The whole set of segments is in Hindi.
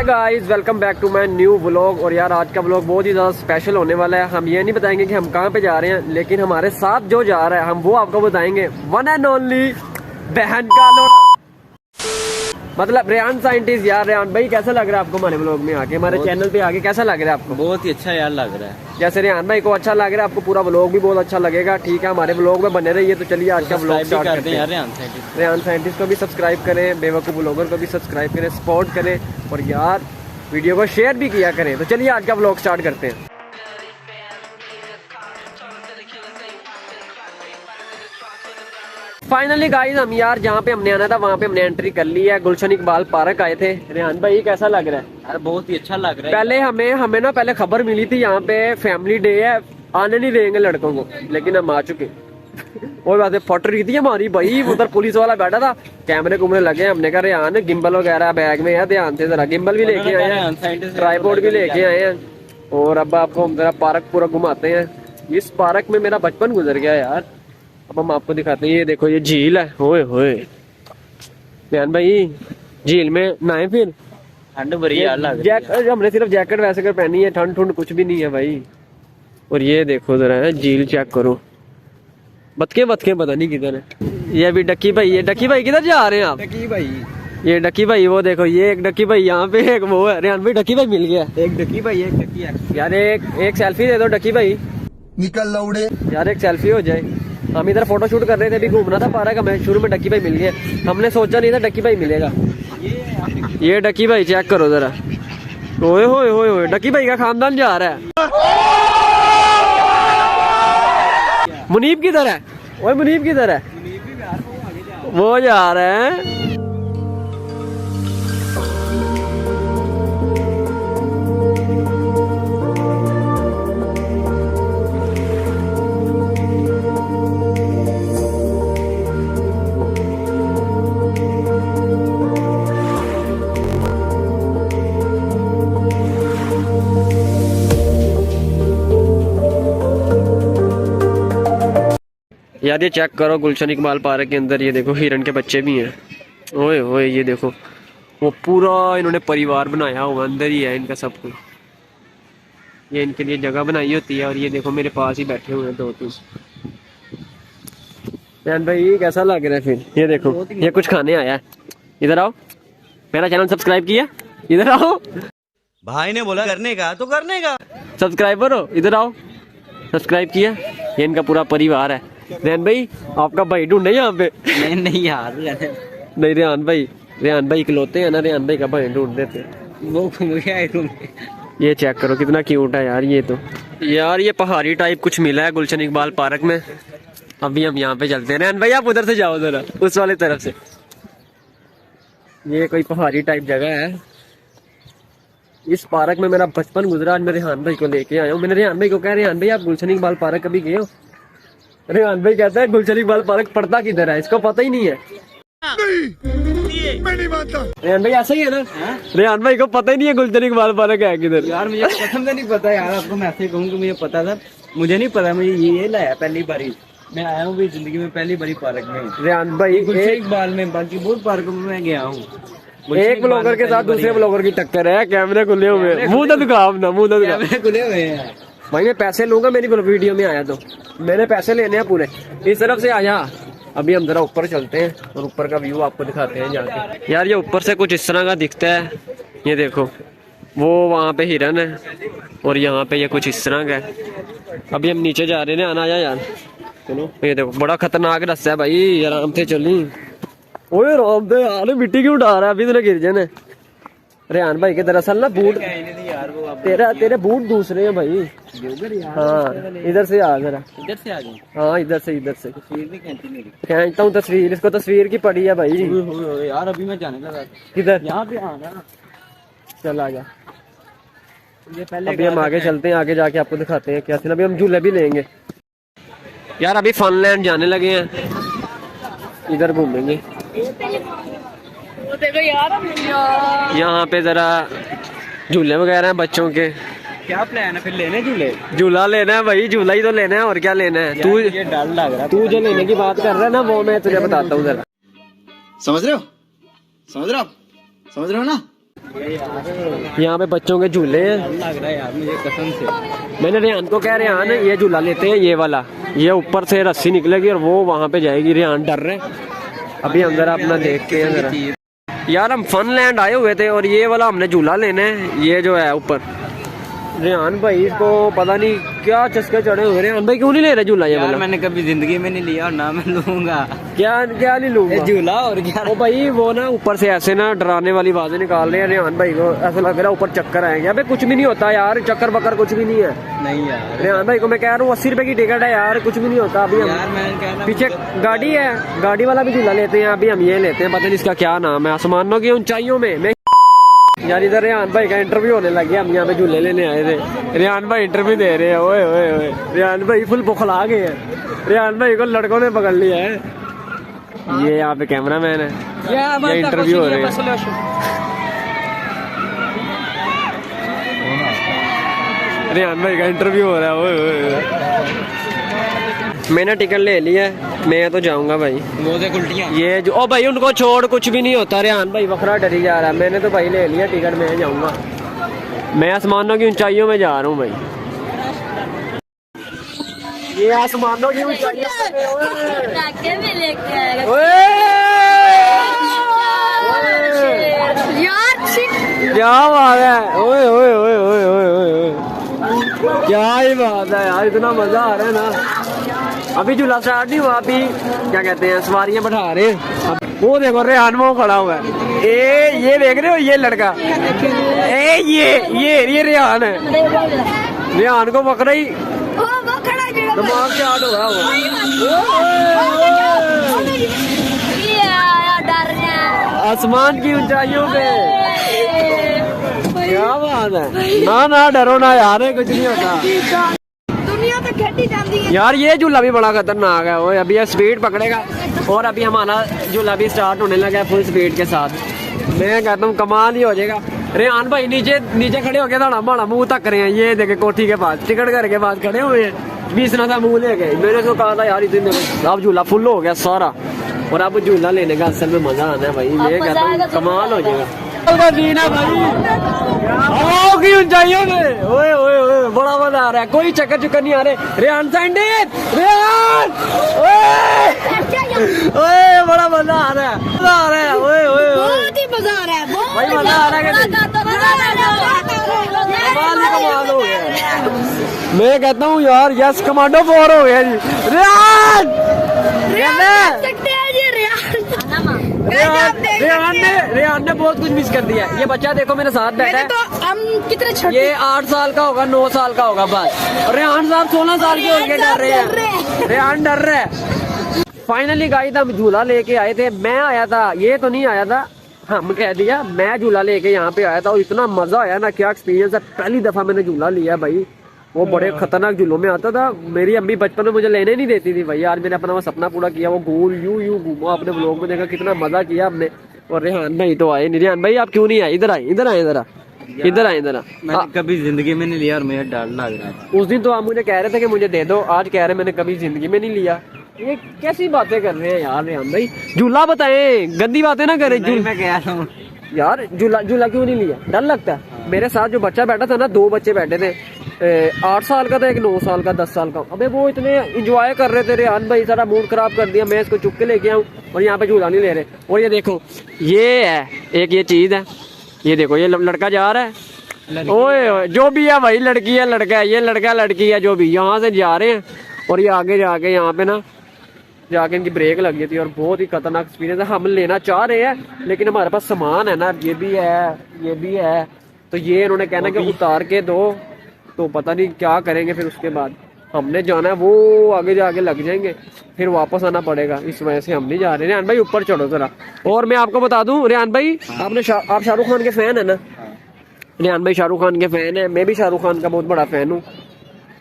Guys welcome back to my new vlog. और यार आज का व्लॉग बहुत ही ज़्यादा स्पेशल होने वाला है। हम ये नहीं बताएंगे कि हम कहाँ पे जा रहे हैं, लेकिन हमारे साथ जो जा रहा है हम वो आपको बताएंगे। वन एंड ओनली बहन का लोड़ा, मतलब रेहान साइंटिस्ट। यार रेहान भाई कैसा लग रहा है आपको हमारे व्लॉग में आके, हमारे चैनल पे आके कैसा लग रहा है आपको? बहुत ही अच्छा यार लग रहा है। जैसे रेहान भाई को अच्छा लग रहा है, आपको पूरा व्लॉग भी बहुत अच्छा लगेगा। ठीक है, हमारे व्लॉग में बने रहिए। तो चलिए आज का व्लॉग स्टार्ट करते हैं। रेहान साइंटिस्ट को भी सब्सक्राइब करें, बेवकूफ़ व्लॉगर को भी सब्सक्राइब करें, सपोर्ट करें और यार वीडियो को शेयर भी किया करें। तो चलिए आज का व्लॉग स्टार्ट करते हैं। फाइनली गाइस हम यार जहाँ पे हमने आना था वहाँ पे हमने एंट्री कर ली है। गुलशन इकबाल पार्क आए थे। रेहान भाई कैसा लग रहा है? यार बहुत ही अच्छा लग रहा है। पहले हमें ना पहले खबर मिली थी यहाँ पे फैमिली डे है, आने नहीं देंगे लड़कों को, लेकिन हम आ चुके। और बात फोटो रही थी हमारी भाई, उधर पुलिस वाला बैठा था, कैमरे घूमने लगे। हमने कहा रेहान गिम्बल वगैरह बैग में है, ध्यान से जरा। गिम्बल भी लेके आए हैं, ट्राइपॉड भी लेके आए हैं। और अब आपको हम जरा पार्क पूरा घुमाते हैं। इस पार्क में मेरा बचपन गुजर गया यार। अब हम आपको दिखाते हैं। ये देखो ये झील है। होए होए रेहान भाई झील में नहाए फिर ठंड बड़ी यार लग रही है। हमने सिर्फ जैकेट वैसे कर पहनी है, ठंड ठंड कुछ भी नहीं है भाई। और ये देखो जरा है झील, चेक करो। बतके पता नहीं किधर है। ये अभी डक्की भाई, ये डक्की भाई किधर जा रहे हैं आप? डक्की भाई, ये डक्की भाई, वो देखो ये एक डक्की भाई यहाँ पे, एक वो है। रेहान भाई डक्की भाई मिल गया। एक डक्की भाई, एक डक्की है यार एक सेल्फी दे दो डक्की भाई। निकल लौड़े यार एक सेल्फी हो जाए। हम इधर फोटो शूट कर रहे थे, अभी घूमना था पार्क। हमें शुरू में डक्की भाई मिल गया, हमने सोचा नहीं था डक्की भाई मिलेगा। ये डक्की भाई चेक करो जरा। ओए होए होए होए, डक्की भाई का खानदान जा रहा है। मुनीब किधर है? ओए मुनीब किधर है? वो जा रहा है। यार ये चेक करो गुलशन इकबाल पार्क के अंदर, ये देखो हिरन के बच्चे भी हैं। ओए ओए ये देखो, वो पूरा इन्होंने परिवार बनाया हुआ, अंदर ही है इनका सब कुछ। ये इनके लिए जगह बनाई होती है। और ये देखो मेरे पास ही बैठे हुए हैं दो तीन। रेहान भाई कैसा लग रहा है फिर? ये देखो ये कुछ खाने आया है। इधर आओ, मेरा चैनल सब्सक्राइब किया? इधर आओ, भाई ने बोला करने का तो करने का। सब्सक्राइबर हो, इधर आओ। सब्सक्राइब किया? ये इनका पूरा परिवार है। रेहान भाई आपका भाई ढूंढे यहाँ पे? नहीं यार नहीं रेहान भाई इकलौते हैं ना, रेहान भाई का भाई ढूंढ देते। वो घूम गया रूम। ये चेक करो कितना क्यूट है यार। ये तो यार ये पहाड़ी टाइप कुछ मिला है गुलशन इकबाल पार्क में। अभी हम यहाँ पे चलते हैं। रेहान भाई आप उधर से जाओ जरा, उस वाले तरफ से। ये कोई पहाड़ी टाइप जगह है। इस पार्क में मेरा बचपन गुजरा। आज मैं रेहान भाई को लेके आया हूँ। मैंने रेहान भाई को कहा रेहान भाई आप गुलशन इकबाल पार्क कभी गए हो? रेहान भाई कहता है गुलशन इकबाल पार्क पड़ता किधर है, इसको पता ही नहीं है। मैं नहीं मानता। रेहान भाई ऐसा ही है ना? रेहान भाई को पता ही नहीं है गुलशन इकबाल पार्क है किधर। यार मुझे कसम से नहीं पता यार, आपको मैं ऐसे कहूँ कि मुझे पता था, मुझे नहीं पता। मुझे ये लाया पहली बारी, मैं आया हूँ भी जिंदगी में पहली बारी पार्क में। रेहान भाई गुलशन इकबाल में, बाकी बहुत पार्कों में मैं गया हूँ। एक ब्लॉगर के साथ दूसरे ब्लॉगर की टक्कर है। कैमरे खुले हुए, मुंह तो दिखाओ अपना, मुंह तो दिखाओ। खुले हुए हैं भाई मैं पैसे लूंगा मेरी वीडियो में आया तो। मैंने पैसे लेने हैं पूरे। इस तरफ से आया। अभी हम जरा ऊपर चलते हैं और ऊपर का व्यू आपको दिखाते हैं जाके। यार ये ऊपर से कुछ इस तरह का दिखता है। ये देखो वो वहाँ पे हिरन है और यहाँ पे ये कुछ इस तरह का है। अभी हम नीचे जा रहे हैं, आना यार चलो। ये देखो बड़ा खतरनाक रास्ता है भाई, आराम से चली। ओए आराम से यार, मिट्टी क्यों उठा रहा है? अभी तो गिर जाने। रेहान भाई के दरअसल ना बूट तेरे बूट दूसरे हैं भाई। हाँ इधर से आ जरा, इधर से आ जाओ। हाँ इधर से तस्वीर भी खींची मेरी। खींचता हूँ तस्वीर, इसको तस्वीर की पड़ी है भाई। यार अभी मैं जाने लगा। किधर? यहाँ पे आना। चल आ जा। ये पहले अभी हम आगे चलते हैं, आगे जाके आपको दिखाते हैं क्या सीन। अभी हम झूले भी लेंगे यार। अभी फनलैंड जाने लगे हैं, इधर घूमेंगे। यहाँ पे जरा झूले वगैरह हैं बच्चों के। क्या प्लान है फिर? लेने झूले? झूला लेना है भाई, झूला ही तो लेना है और क्या लेना है। तू ये डर लग रहा है। तू जो लेने की बात कर रहा है ना, वो मैं तुझे बताता हूँ जरा। समझ रहे हो? समझ रहे हो आप? समझ रहे हो ना? यहाँ पे बच्चों के झूले हैं। लग रहा है यार मुझे कसम से। मैंने रेहान को कहा रेहान ये झूला लेते हैं ये वाला, ये ऊपर से रस्सी निकलेगी और वो वहाँ पे जाएगी। रेहान डर रहे, अभी हम जरा अपना देखते हैं जरा। यार हम फन लैंड आए हुए थे और ये वाला हमने झूला लेना है, ये जो है ऊपर। रेहान भाई को पता नहीं क्या चस्के चढ़े हुए। रेहान भाई क्यों नहीं ले रहे झूला ये यार वाला? मैंने कभी जिंदगी में नहीं लिया और ना मैं लूंगा। क्या क्या नहीं लूंगा झूला और क्या। ओ भाई वो ना ऊपर से ऐसे ना डराने वाली आवाजें निकाल रहे हैं। रेहान भाई को ऐसा लग रहा है ऊपर चक्कर आएंगे। अबे कुछ भी नहीं होता यार, चक्कर बकर कुछ भी नहीं है। नहीं यार, रेहान भाई को मैं कह रहा हूँ 80 रुपए की टिकट है यार, कुछ भी नहीं होता। अभी हम यार मैं कहना पीछे गाड़ी है, गाड़ी वाला भी झूला लेते हैं। अभी हम ये लेते हैं, पता नहीं इसका क्या नाम है, आसमानों की ऊंचाइयों में। मैं यार इधर रेहान भाई का इंटरव्यू होने लग गया, हम यहाँ पे झूले लेने आए थे। रेहान भाई इंटरव्यू दे रहे हैं। ओए ओए ओए, रेहान भाई फुल बुखला गए हैं। रेहान भाई को लड़कों ने पकड़ लिया है। ये यहाँ पे कैमरा मैन है, ये इंटरव्यू हो रहे हैं। रेहान भाई का इंटरव्यू हो रहा है। ओए ओए ओए, मैंने टिकट ले ली है, मैं तो जाऊंगा भाई। उल्टियां ये जो ओ भाई उनको छोड़ कुछ भी नहीं होता। रेहान भाई वखरा डरी जा रहा है। मैंने तो भाई ले लिया टिकट, मैं जाऊंगा। मैं आसमानों की ऊंचाइयों में जा रहा हूँ भाई। ये आसमानों की ऊंचाइयों में क्या बात है। ओए ओए ओए ओए ओए ओए, क्या ही बात है यार, इतना मजा आ रहा है ना। अभी झूला स्टार्ट नहीं हुआ, अभी क्या कहते हैं सवारियां बैठा रहे हैं। वो देखो रेहान वो खड़ा हुआ है। ये देख रहे हो ये लड़का, ये रेहान है। रेहान को पकड़ा ही दिमाग से आठ हो रहा होगा आसमान की ऊंचाइयों पे। क्या बात है, ना ना डरो ना यार, कुछ नहीं होता। दुनिया तो घटी जाती है यार ये झूला भी बड़ा खतरनाक है। वो अभी स्पीड पकड़ेगा और अभी हमारा झूला भी स्टार्ट होने लगा है फुल स्पीड के साथ। मैं कहता हूँ कमाल ही हो जाएगा। रेहान भाई नीचे खड़े हो गए, हमारा मुंह तक रहे हैं। ये देखे कोठी के पास, टिकट घर के पास खड़े हुए हैं, बीच ना था मुंह ले गए। मैंने तो कहा था यार इतने, अब झूला फुल हो गया सारा और अब झूला लेने का असल में मजा आना है भाई। मैं कहता हूँ कमाल हो जाएगा भाई की ऊंचाइयों में। ओए ओए ओए, बड़ा मजा आ रहा है, कोई चक्कर चुक्कर नहीं आ रहे। रेहान सैंडिस, रेहान ओए बड़ा मजा आ रहा है, मजा आ रहा है। ओए ओए बहुत ही मजा आ रहा है, भाई मजा आ रहा है। कमाल ही कमाल हो गया। मैं कहता हूँ यार यस कमांडो 4 हो गया जी। रेहान रेहान ने बहुत कुछ मिस कर दिया। ये बच्चा देखो मेरे साथ बैठा है, तो हम कितने छोटे, ये 8 साल का होगा, 9 साल का होगा बस। रेहान साहब 16 साल के होके डर रहे हैं। रेहान डर रहे हैं। फाइनली गाइस हम झूला लेके आए थे। मैं आया था, ये तो नहीं आया था, हम कह दिया मैं झूला लेके यहाँ पे आया था और इतना मजा आया ना, क्या एक्सपीरियंस है। पहली दफा मैंने झूला लिया भाई, वो बड़े खतरनाक झूलों में आता था। मेरी अम्मी बचपन में मुझे लेने नहीं देती थी भाई। आज मैंने अपना वो सपना पूरा किया, वो गोल यूं घूमा। अपने व्लॉग में देखा कितना मजा किया हमने। और रेहान भाई तो आए नहीं। रेहान भाई आप क्यों नहीं आए? इधर आए, इधर आए, इधर इधर आए, इधर। मैंने कभी जिंदगी में नहीं लिया और मुझे डर लग रहा है। उस दिन तो आप मुझे कह रहे थे कि मुझे दे दो, आज कह रहे मैंने कभी जिंदगी में नहीं लिया। ये कैसी बातें कर रहे हैं यार रेहान भाई? झूला बताएं, गंदी बातें ना करें। मैं कह रहा हूँ यार झूला क्यों नहीं लिया? डर लगता है। मेरे साथ जो बच्चा बैठा था ना, 2 बच्चे बैठे थे, 8 साल का था, एक 9 साल का, 10 साल का। अबे वो इतने एंजॉय कर रहे थे। रेहान भाई सारा मूड खराब कर दिया। मैं इसको चुप के लेके आऊँ और यहाँ पे झूला नहीं ले रहे। और ये देखो, ये है एक ये चीज है, ये देखो ये लड़का जा रहा है। ओए जो भी है भाई, लड़की है लड़का है, ये लड़का लड़की है जो भी, यहाँ से जा रहे हैं और ये आगे जाके यहाँ पे ना जाके इनकी ब्रेक लग गई थी और बहुत ही खतरनाक एक्सपीरियंस है। हम लेना चाह रहे हैं लेकिन हमारे पास सामान है ना, ये भी है, ये भी है, तो ये इन्होंने कहना कि उतार के दो, तो पता नहीं क्या करेंगे। फिर उसके बाद हमने जाना है, वो आगे जाके लग जाएंगे, फिर वापस आना पड़ेगा। इस वजह से हम नहीं जा रहे। रेहान भाई ऊपर चढ़ो जरा। और मैं आपको बता दूं रेहान भाई, आप शाहरुख खान के फैन है ना? रेहान भाई शाहरुख खान के फैन है, मैं भी शाहरुख खान का बहुत बड़ा फैन हूँ।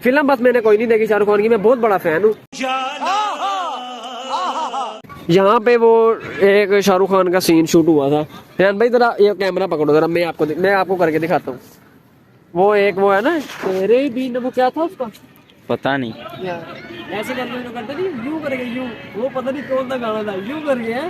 फिल्म बस मैंने कोई नहीं देखी शाहरुख खान की, मैं बहुत बड़ा फैन हूँ। यहाँ पे वो एक शाहरुख खान का सीन शूट हुआ था। रेहान भाई जरा ये कैमरा पकड़ो जरा, मैं आपको करके दिखाता हूँ। वो एक वो है ना तेरे बीन, वो क्या था उसका पता नहीं, ऐसे करते नहीं, यूं करके यूं, वो पता नहीं कौन सा गाना था, यूं करके है